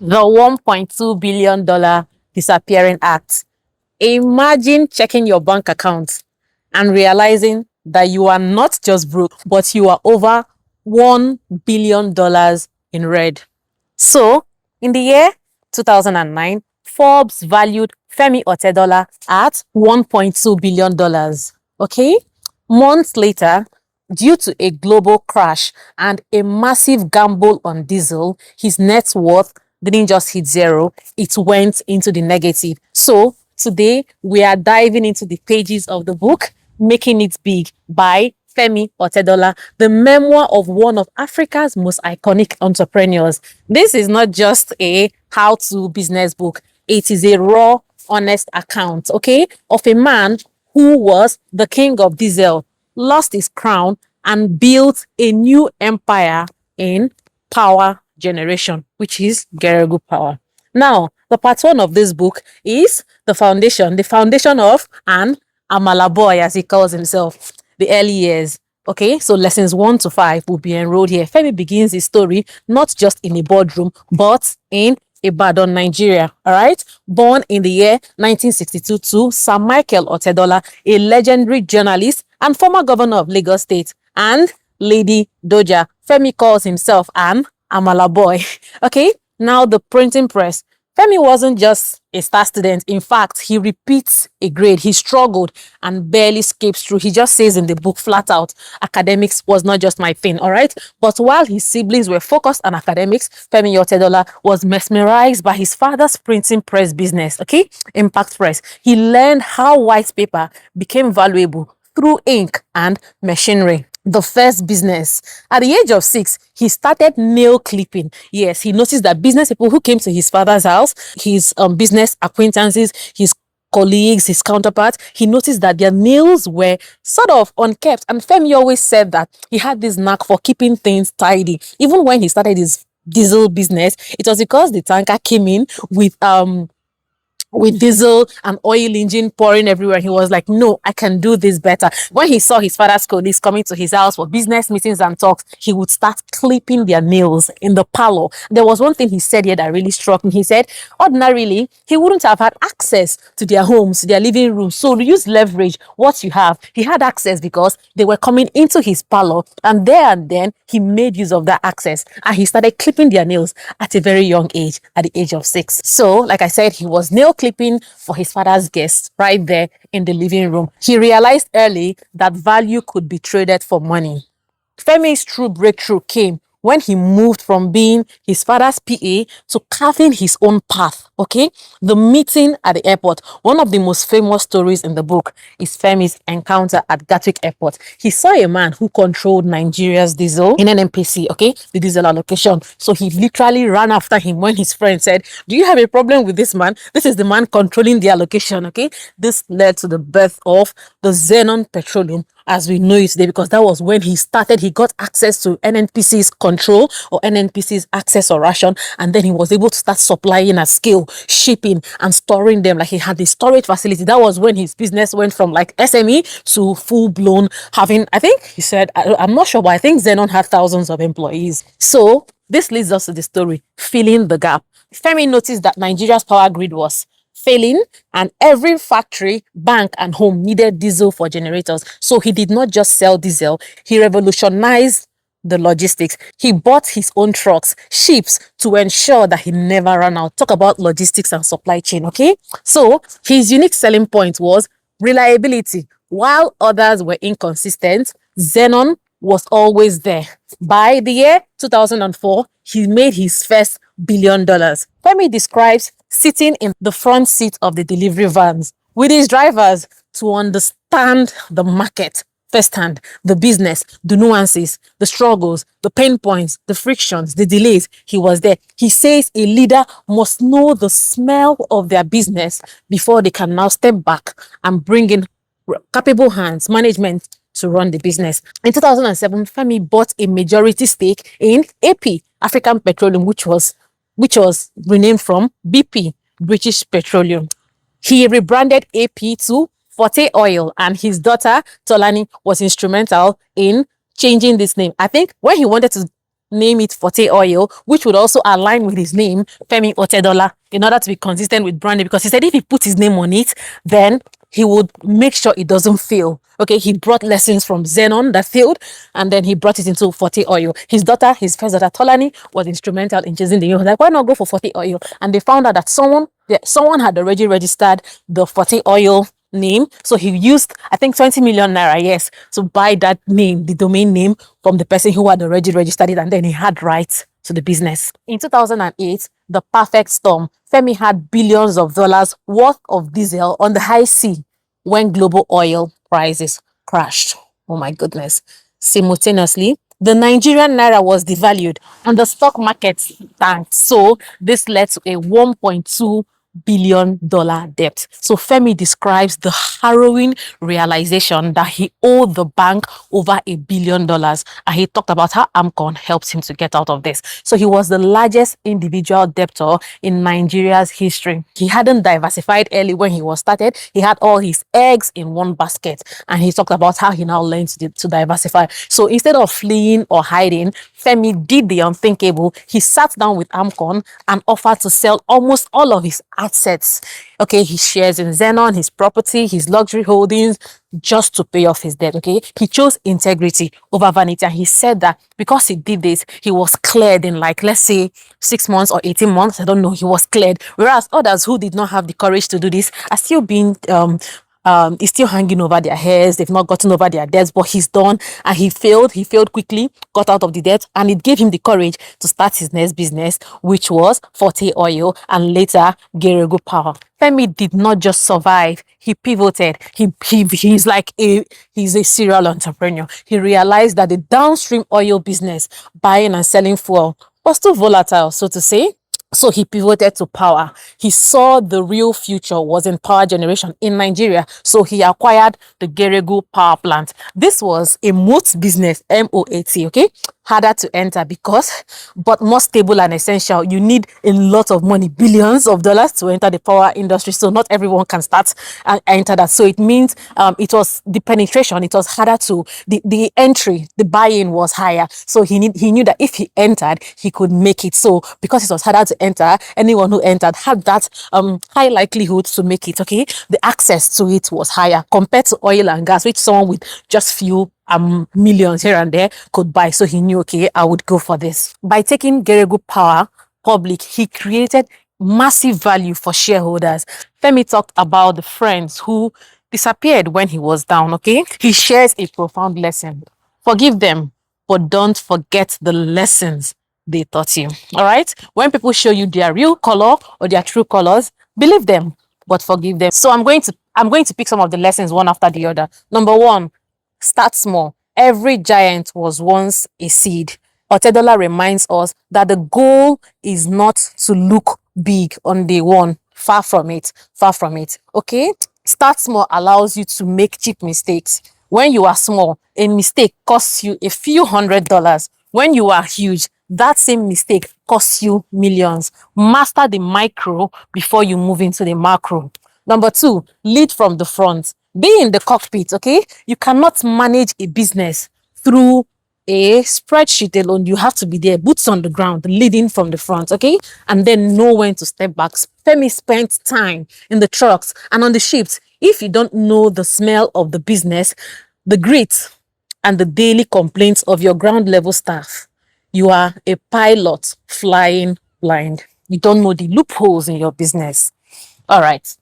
The $1.2 billion disappearing act. Imagine checking your bank account and realizing that you are not just broke, but you are over $1 billion in red. So, in the year 2009, Forbes valued Femi Otedola at $1.2 billion. Okay? Months later, due to a global crash and a massive gamble on diesel, his net worth didn't just hit zero, it went into the negative. So, today we are diving into the pages of the book, Making It Big by Femi Otedola, the memoir of one of Africa's most iconic entrepreneurs. This is not just a how-to business book. It is a raw, honest account, okay, of a man who was the king of diesel, lost his crown, and built a new empire in power generation, which is Geregu power. Now, the part one of this book is the foundation of an Amala boy, as he calls himself, the early years. Okay, so lessons 1 to 5 will be enrolled here. Femi begins his story not just in a boardroom, but in Ibadan, Nigeria. All right, born in the year 1962 to Sir Michael Otedola, a legendary journalist and former governor of Lagos State, and Lady Doja. Femi calls himself an Amala boy. Okay, now the printing press. Femi wasn't just a star student. In fact, he repeats a grade. He struggled and barely scapes through. He just says in the book flat out, academics was not just my thing, all right? But while his siblings were focused on academics, Femi Otedola was mesmerized by his father's printing press business, okay? Impact Press. He learned how white paper became valuable through ink and machinery. The first business. At the age of 6, he started nail clipping. Yes, he noticed that business people who came to his father's house, his business acquaintances, his colleagues, his counterparts, he noticed that their nails were sort of unkept. And Femi always said that he had this knack for keeping things tidy. Even when he started his diesel business, it was because the tanker came in with diesel and oil engine pouring everywhere. He was like, no, I can do this better. When he saw his father's colleagues coming to his house for business meetings and talks, he would start clipping their nails in the parlor. There was one thing he said here that really struck me. He said, ordinarily, he wouldn't have had access to their homes, to their living rooms. So to use leverage what you have, he had access because they were coming into his parlor, and there and then he made use of that access and he started clipping their nails at a very young age, at the age of 6. So, like I said, he was nail clipping for his father's guests right there in the living room. He realized early that value could be traded for money. Femi's true breakthrough came when he moved from being his father's PA to carving his own path, okay? The meeting at the airport. One of the most famous stories in the book is Femi's encounter at Gatwick Airport. He saw a man who controlled Nigeria's diesel in NNPC, okay? The diesel allocation. So he literally ran after him when his friend said, do you have a problem with this man? This is the man controlling the allocation, okay? This led to the birth of the Xenon Petroleum as we know it today, because that was when he started. He got access to NNPC's control or NNPC's access or ration, and then he was able to start supplying at scale, shipping and storing them. Like, he had the storage facility. That was when his business went from like SME to full-blown having, I think he said, I'm not sure, but I think Xenon had thousands of employees. So this leads us to the story, filling the gap. Femi noticed that Nigeria's power grid was failing, and every factory, bank and home needed diesel for generators. So he did not just sell diesel, he revolutionized the logistics. He bought his own trucks, ships, to ensure that he never ran out. Talk about logistics and supply chain, okay? So his unique selling point was reliability. While others were inconsistent, Xenon was always there. By the year 2004, he made his first $1 billion. Femi describes sitting in the front seat of the delivery vans with his drivers to understand the market firsthand, the business, the nuances, the struggles, the pain points, the frictions, the delays. He was there. He says a leader must know the smell of their business before they can now step back and bring in capable hands, management, to run the business. In 2007, Femi bought a majority stake in AP, African Petroleum, which was renamed from BP, British Petroleum. He rebranded AP to Forte Oil, and his daughter Tolani was instrumental in changing this name. I think when he wanted to name it Forte Oil, which would also align with his name, Femi Otedola, in order to be consistent with branding, because he said if he put his name on it, then he would make sure it doesn't fail. Okay, he brought lessons from Xenon that failed, and then he brought it into Forte Oil. His daughter, his first daughter, Tolani, was instrumental in chasing the name. He was like, why not go for Forte Oil? And they found out that someone had already registered the Forte Oil name. So he used, I think, 20 million naira, yes, to buy that name, the domain name, from the person who had already registered it, and then he had rights to the business. In 2008, the perfect storm, Femi had billions of dollars worth of diesel on the high sea when global oil prices crashed. Oh my goodness. Simultaneously, the Nigerian naira was devalued and the stock market tanked. So this led to a $1.2 billion debt. So Femi describes the harrowing realization that he owed the bank over $1 billion, and he talked about how AMCON helped him to get out of this. So he was the largest individual debtor in Nigeria's history. He hadn't diversified early when he was started. He had all his eggs in one basket, and he talked about how he now learned to diversify. So instead of fleeing or hiding, Femi did the unthinkable. He sat down with AMCON and offered to sell almost all of his assets. Okay, his shares in Xenon, his property, his luxury holdings, just to pay off his debt. Okay, he chose integrity over vanity, and he said that because he did this, he was cleared in, like, let's say 6 months or 18 months. I don't know. He was cleared, whereas others who did not have the courage to do this are still being is still hanging over their heads. They've not gotten over their debts, but he's done, and he failed quickly, got out of the debt, and it gave him the courage to start his next business, which was Forte Oil and later Geregu Power. Femi did not just survive, he pivoted. He's a serial entrepreneur. He realized that the downstream oil business, buying and selling fuel, was too volatile, so to say. So he pivoted to power. He saw the real future was in power generation in Nigeria. So he acquired the Geregu power plant. This was a moat business, M-O-A-T, okay? Harder to enter but more stable and essential. You need a lot of money, billions of dollars, to enter the power industry. So not everyone can start and enter that. So it means it was the penetration. It was harder to, the entry, the buy-in was higher. So he knew that if he entered, he could make it. So because it was harder to enter, anyone who entered had that high likelihood to make it, okay? The access to it was higher compared to oil and gas, which someone with just few millions here and there could buy. So he knew, okay, I would go for this. By taking Geregu Power public, he created massive value for shareholders. Femi talked about the friends who disappeared when he was down, okay? He shares a profound lesson. Forgive them, but don't forget the lessons they taught you. All right? When people show you their real color or their true colors, believe them, but forgive them. So I'm going to pick some of the lessons one after the other. Number one, start small. Every giant was once a seed. Otedola reminds us that the goal is not to look big on day one. Far from it. Far from it. Okay? Start small allows you to make cheap mistakes. When you are small, a mistake costs you a few $100s. When you are huge, that same mistake costs you millions. Master the micro before you move into the macro. Number two, lead from the front. Be in the cockpit, okay? You cannot manage a business through a spreadsheet alone. You have to be there, boots on the ground, leading from the front, okay? And then know when to step back. Femi spent time in the trucks and on the ships. If you don't know the smell of the business, the grit, and the daily complaints of your ground level staff, you are a pilot flying blind. You don't know the loopholes in your business. All right.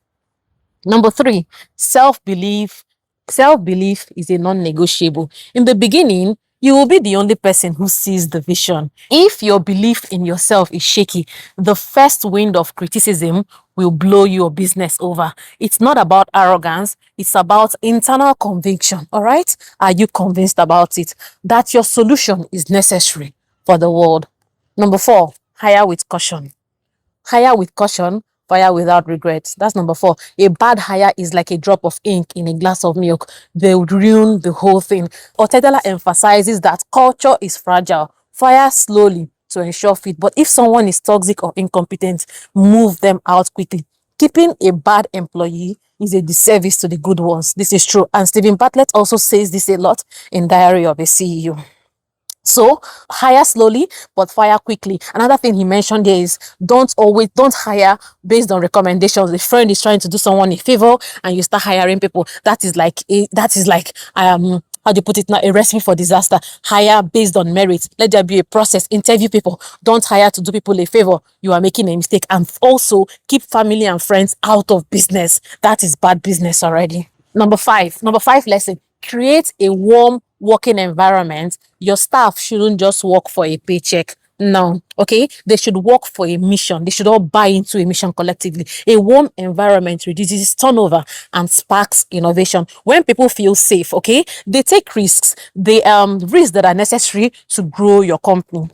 Number three, self-belief. Self-belief is a non-negotiable. In the beginning, you will be the only person who sees the vision. If your belief in yourself is shaky, the first wind of criticism will blow your business over. It's not about arrogance. It's about internal conviction. All right? Are you convinced about it? That your solution is necessary for the world. Number four, hire with caution. Hire with caution, fire without regret. That's number four. A bad hire is like a drop of ink in a glass of milk. They would ruin the whole thing. Otedola emphasizes that culture is fragile. Fire slowly to ensure fit. But if someone is toxic or incompetent, move them out quickly. Keeping a bad employee is a disservice to the good ones. This is true. And Stephen Bartlett also says this a lot in Diary of a CEO. So hire slowly, but fire quickly. Another thing he mentioned there is don't hire based on recommendations. A friend is trying to do someone a favor and you start hiring people. That is like how do you put it now? A recipe for disaster. Hire based on merit. Let there be a process. Interview people. Don't hire to do people a favor. You are making a mistake. And also keep family and friends out of business. That is bad business already. Number five lesson: create a warm working environment. Your staff shouldn't just work for a paycheck. No, okay? They should work for a mission. They should all buy into a mission collectively. A warm environment reduces turnover and sparks innovation. When people feel safe, okay, they take risks. They risks that are necessary to grow your company.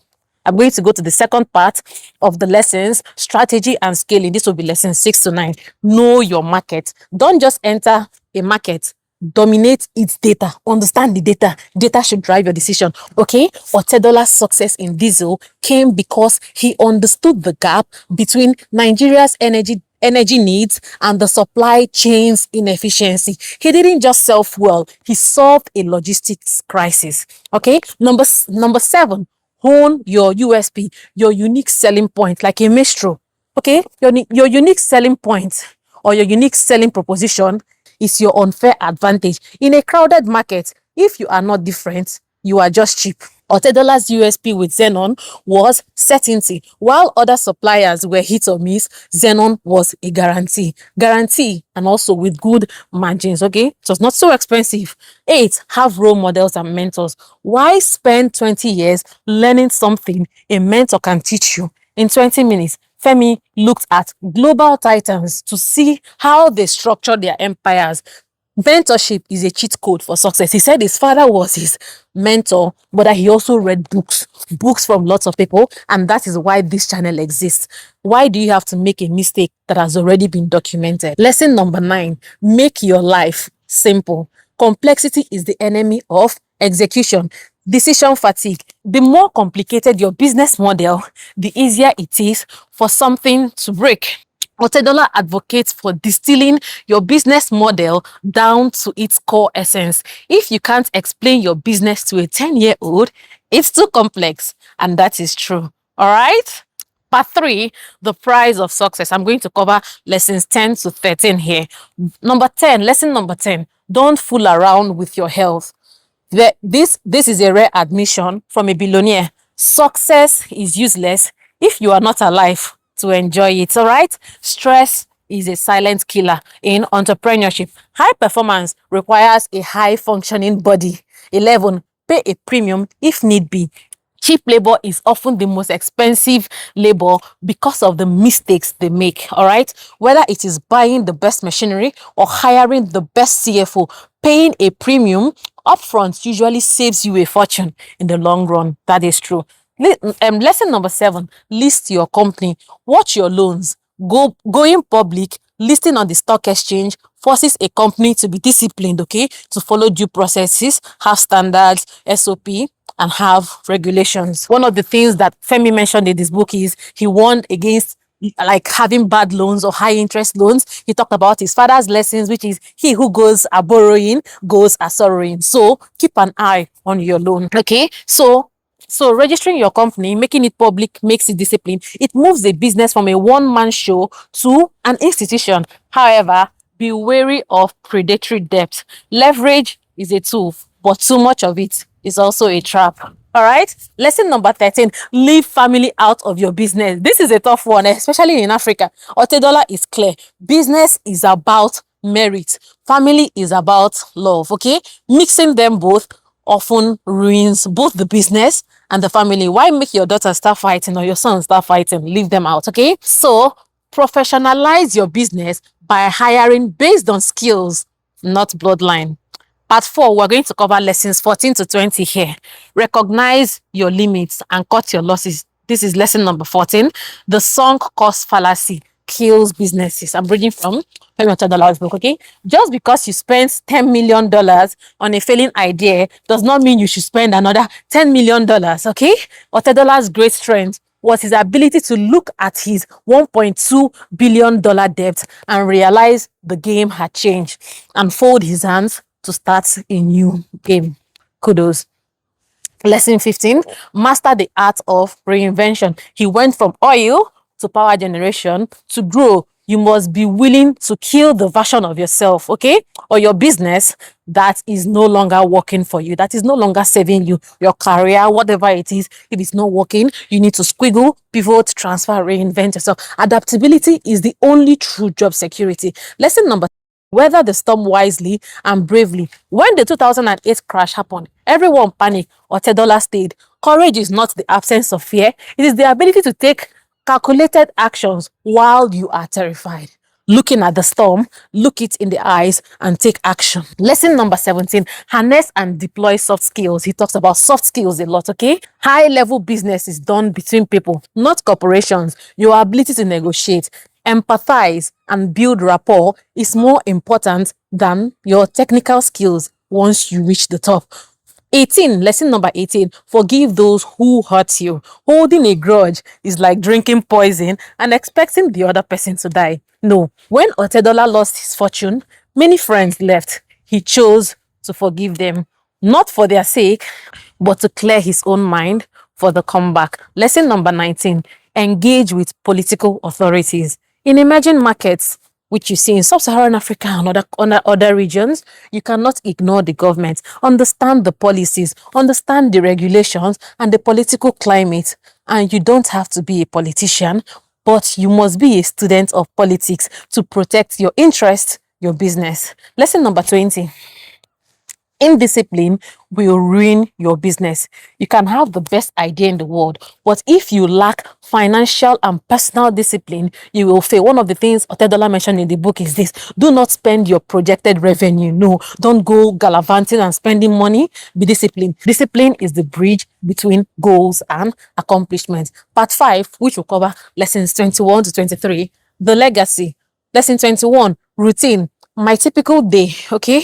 I'm going to go to the second part of the lessons: strategy and scaling. This will be lesson 6 to 9. Know your market. Don't just enter a market. Dominate its data. Understand the data. Data should drive your decision. Okay? Otedola's success in diesel came because he understood the gap between Nigeria's energy needs and the supply chain's inefficiency. He didn't just sell fuel, he solved a logistics crisis. Okay? Number 7, hone your USP, your unique selling point, like a maestro. Okay? Your unique selling point or your unique selling proposition is your unfair advantage. In a crowded market, if you are not different, you are just cheap. Otedola's USP with Xenon was certainty. While other suppliers were hit or miss, Xenon was a guarantee. Guarantee, and also with good margins, okay? It was not so expensive. 8, have role models and mentors. Why spend 20 years learning something a mentor can teach you in 20 minutes? Femi looked at global titans to see how they structure their empires. Mentorship is a cheat code for success. He said his father was his mentor, but that he also read books from lots of people, and that is why this channel exists. Why do you have to make a mistake that has already been documented? Lesson number 9, make your life simple. Complexity is the enemy of execution. Decision fatigue. The more complicated your business model, the easier it is for something to break. Otedola advocates for distilling your business model down to its core essence. If you can't explain your business to a 10-year-old, it's too complex, and that is true. All right? Part 3, the price of success. I'm going to cover lessons 10 to 13 here. Lesson number 10, don't fool around with your health. This is a rare admission from a billionaire. Success is useless if you are not alive to enjoy it. All right? Stress is a silent killer in entrepreneurship. High performance requires a high functioning body. 11, pay a premium if need be. Cheap labor is often the most expensive labor because of the mistakes they make. All right, whether it is buying the best machinery or hiring the best CFO, paying a premium upfront usually saves you a fortune in the long run. That is true. Lesson number 7, list your company. Watch your loans. Going public, listing on the stock exchange forces a company to be disciplined, okay, to follow due processes, have standards, SOP, and have regulations. One of the things that Femi mentioned in this book is he warned against like having bad loans or high interest loans. He talked about his father's lessons, which is he who goes a borrowing goes a sorrowing. So keep an eye on your loan. Okay, so registering your company, making it public, makes it disciplined. It moves a business from a one-man show to an institution. However, be wary of predatory debt. Leverage is a tool, but too much of it is also a trap. All right. Lesson number 13, leave family out of your business. This is a tough one, especially in Africa. Otedola is clear. Business is about merit. Family is about love. Okay. Mixing them both often ruins both the business and the family. Why make your daughter start fighting or your son start fighting? Leave them out. Okay. So professionalize your business by hiring based on skills, not bloodline. Part 4, we're going to cover lessons 14 to 20 here. Recognize your limits and cut your losses. This is lesson number 14. The sunk cost fallacy kills businesses. I'm reading from Femi Otedola's book, okay? Just because you spent $10 million on a failing idea does not mean you should spend another $10 million, okay? Otedola's great strength was his ability to look at his $1.2 billion debt and realize the game had changed and fold his hands to start a new game. Kudos. Lesson 15, master the art of reinvention. He went from oil to power generation. To grow, you must be willing to kill the version of yourself, okay, or your business that is no longer working for you, that is no longer serving you, your career, whatever it is. If it's not working, you need to squiggle, pivot, transfer, reinvent yourself. Adaptability is the only true job security. Lesson number, weather the storm wisely and bravely. When the 2008 crash happened, everyone panicked. Otedola stayed. Courage is not the absence of fear. It is the ability to take calculated actions while you are terrified. Looking at the storm, look it in the eyes and take action. Lesson number 17, harness and deploy soft skills. He talks about soft skills a lot, okay? High level business is done between people, not corporations. Your ability to negotiate, empathize, and build rapport is more important than your technical skills once you reach the top. 18, lesson number 18, forgive those who hurt you. Holding a grudge is like drinking poison and expecting the other person to die. No, when Otedola lost his fortune, many friends left. He chose to forgive them, not for their sake, but to clear his own mind for the comeback. Lesson number 19, engage with political authorities. In emerging markets, which you see in sub-Saharan Africa and other regions, you cannot ignore the government. Understand the policies, understand the regulations and the political climate. And you don't have to be a politician, but you must be a student of politics to protect your interest, your business. Lesson number 20. Indiscipline will ruin your business. You can have the best idea in the world, but if you lack financial and personal discipline, you will fail. One of the things Otedola mentioned in the book is this: do not spend your projected revenue. No, don't go gallivanting and spending money. Be disciplined. Discipline is the bridge between goals and accomplishments. Part 5, which will cover lessons 21 to 23, the legacy. Lesson 21, routine. My typical day, okay?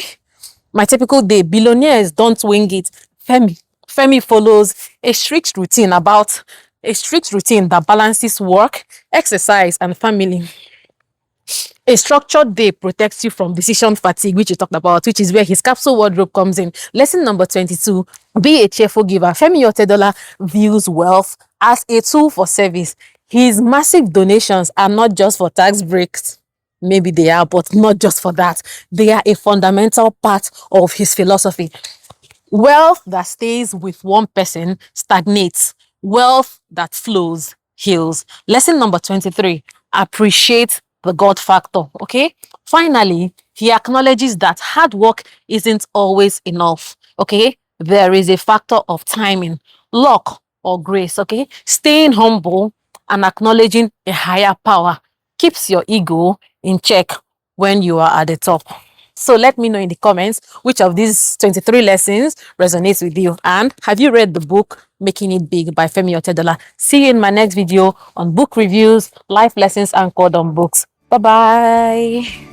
My typical day, billionaires don't wing it. Femi follows a strict routine that balances work, exercise, and family. A structured day protects you from decision fatigue, which you talked about, which is where his capsule wardrobe comes in. Lesson number 22, be a cheerful giver. Femi Otedola views wealth as a tool for service. His massive donations are not just for tax breaks. Maybe they are, but not just for that. They are a fundamental part of his philosophy. Wealth that stays with one person stagnates. Wealth that flows heals. Lesson number 23, appreciate the God factor, okay? Finally, he acknowledges that hard work isn't always enough, okay? There is a factor of timing, luck, or grace, okay? Staying humble and acknowledging a higher power keeps your ego in check when you are at the top. So let me know in the comments which of these 23 lessons resonates with you. And have you read the book Making It Big by Femi Otedola? See you in my next video on book reviews, life lessons, and code on books. Bye-bye.